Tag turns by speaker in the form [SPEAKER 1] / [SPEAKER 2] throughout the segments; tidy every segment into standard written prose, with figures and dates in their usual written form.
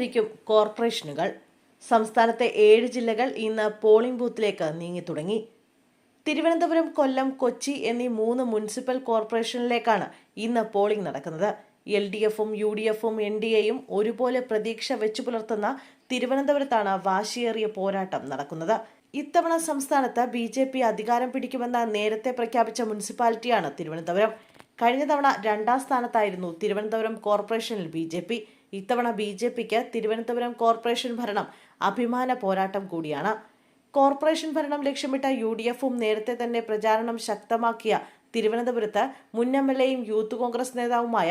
[SPEAKER 1] ഭരിക്കും കോർപ്പറേഷനുകൾ. സംസ്ഥാനത്തെ 7 ജില്ലകൾ ഇന്ന് പോളിംഗ് ബൂത്തിലേക്ക് നീങ്ങിത്തുടങ്ങി. തിരുവനന്തപുരം, കൊല്ലം, കൊച്ചി എന്നീ 3 മുനിസിപ്പൽ കോർപ്പറേഷനിലേക്കാണ് ഇന്ന് പോളിംഗ് നടക്കുന്നത്. LDFും UDFും NDAയും ഒരുപോലെ പ്രതീക്ഷ വെച്ചു പുലർത്തുന്ന തിരുവനന്തപുരത്താണ് വാശിയേറിയ പോരാട്ടം നടക്കുന്നത്. ഇത്തവണ സംസ്ഥാനത്ത് BJP അധികാരം പിടിക്കുമെന്ന് നേരത്തെ പ്രഖ്യാപിച്ച മുനിസിപ്പാലിറ്റിയാണ് തിരുവനന്തപുരം. കഴിഞ്ഞ തവണ 2ാം സ്ഥാനത്തായിരുന്നു തിരുവനന്തപുരം കോർപ്പറേഷനിൽ BJP. ഇത്തവണ BJPക്ക് തിരുവനന്തപുരം കോർപ്പറേഷൻ ഭരണം അഭിമാന പോരാട്ടം കൂടിയാണ്. കോർപ്പറേഷൻ ഭരണം ലക്ഷ്യമിട്ട UDFും നേരത്തെ തന്നെ പ്രചാരണം ശക്തമാക്കിയ തിരുവനന്തപുരത്ത് മുൻ MLAയും യൂത്ത് കോൺഗ്രസ് നേതാവുമായ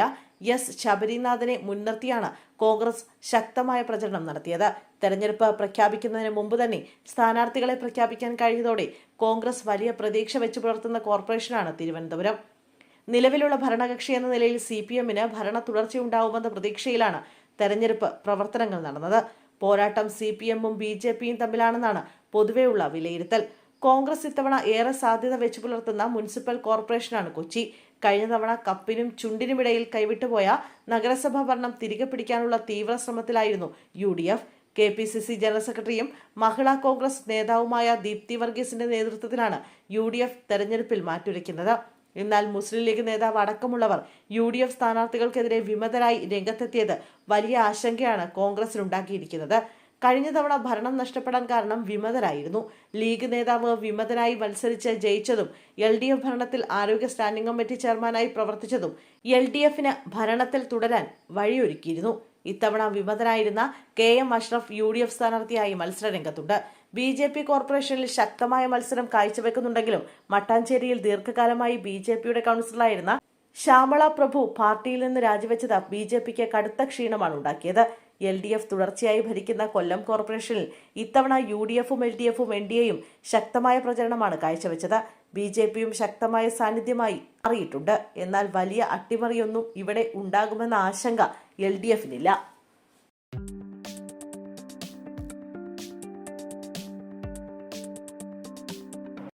[SPEAKER 1] S. ശബരിനാഥനെ മുൻനിർത്തിയാണ് കോൺഗ്രസ് ശക്തമായ പ്രചരണം നടത്തിയത്. തെരഞ്ഞെടുപ്പ് പ്രഖ്യാപിക്കുന്നതിന് മുമ്പ് തന്നെ സ്ഥാനാർത്ഥികളെ പ്രഖ്യാപിക്കാൻ കഴിഞ്ഞതോടെ കോൺഗ്രസ് വലിയ പ്രതീക്ഷ വെച്ചു പുലർത്തുന്ന കോർപ്പറേഷനാണ് തിരുവനന്തപുരം. നിലവിലുള്ള ഭരണകക്ഷി എന്ന നിലയിൽ CPMന് ഭരണ തുടർച്ചയുണ്ടാവുമെന്ന പ്രതീക്ഷയിലാണ് തെരഞ്ഞെടുപ്പ് പ്രവർത്തനങ്ങൾ നടന്നത്. പോരാട്ടം CPMും BJPയും തമ്മിലാണെന്നാണ് പൊതുവെയുള്ള വിലയിരുത്തൽ. കോൺഗ്രസ് ഇത്തവണ ഏറെ സാധ്യത വെച്ചു പുലർത്തുന്ന മുനിസിപ്പൽ കോർപ്പറേഷനാണ് കൊച്ചി. കഴിഞ്ഞ തവണ കപ്പിനും ചുണ്ടിനുമിടയിൽ കൈവിട്ടുപോയ നഗരസഭാ ഭരണം തിരികെ പിടിക്കാനുള്ള തീവ്ര ശ്രമത്തിലായിരുന്നു UDF. KPCC ജനറൽ സെക്രട്ടറിയും മഹിളാ കോൺഗ്രസ് നേതാവുമായ ദീപ്തി വർഗീസിന്റെ നേതൃത്വത്തിലാണ് UDF തെരഞ്ഞെടുപ്പിൽ മാറ്റുരയ്ക്കുന്നത്. എന്നാൽ മുസ്ലിം ലീഗ് നേതാവ് അടക്കമുള്ളവർ UDF സ്ഥാനാർത്ഥികൾക്കെതിരെ വിമതരായി രംഗത്തെത്തിയത് വലിയ ആശങ്കയാണ് കോൺഗ്രസിനുണ്ടാക്കിയിരിക്കുന്നത്. കഴിഞ്ഞ തവണ ഭരണം നഷ്ടപ്പെടാൻ കാരണം വിമതരായിരുന്നു. ലീഗ് നേതാവ് വിമതനായി മത്സരിച്ച് ജയിച്ചതും LDF ഭരണത്തിൽ ആരോഗ്യ സ്റ്റാൻഡിംഗ് കമ്മിറ്റി ചെയർമാനായി പ്രവർത്തിച്ചതും LDFന് ഭരണത്തിൽ തുടരാൻ വഴിയൊരുക്കിയിരുന്നു. ഇത്തവണ വിമതനായിരുന്ന KM അഷ്റഫ് UDF സ്ഥാനാർത്ഥിയായി മത്സരരംഗത്തുണ്ട്. BJP കോർപ്പറേഷനിൽ ശക്തമായ മത്സരം കാഴ്ചവെക്കുന്നുണ്ടെങ്കിലും മട്ടാഞ്ചേരിയിൽ ദീർഘകാലമായി BJPയുടെ കൗൺസിലറായിരുന്ന ശ്യാമള പ്രഭു പാർട്ടിയിൽ നിന്ന് രാജിവെച്ചത് BJPക്ക് കടുത്ത ക്ഷീണമാണ് ഉണ്ടാക്കിയത്. LDF തുടർച്ചയായി ഭരിക്കുന്ന കൊല്ലം കോർപ്പറേഷനിൽ ഇത്തവണ UDFും LDFും NDAയും ശക്തമായ പ്രചരണമാണ് കാഴ്ചവെച്ചത്. BJPയും ശക്തമായ സാന്നിധ്യമായി മാറിയിട്ടുണ്ട്. എന്നാൽ വലിയ അട്ടിമറിയൊന്നും ഇവിടെ ഉണ്ടാകുമെന്ന ആശങ്ക LDFനില്ല.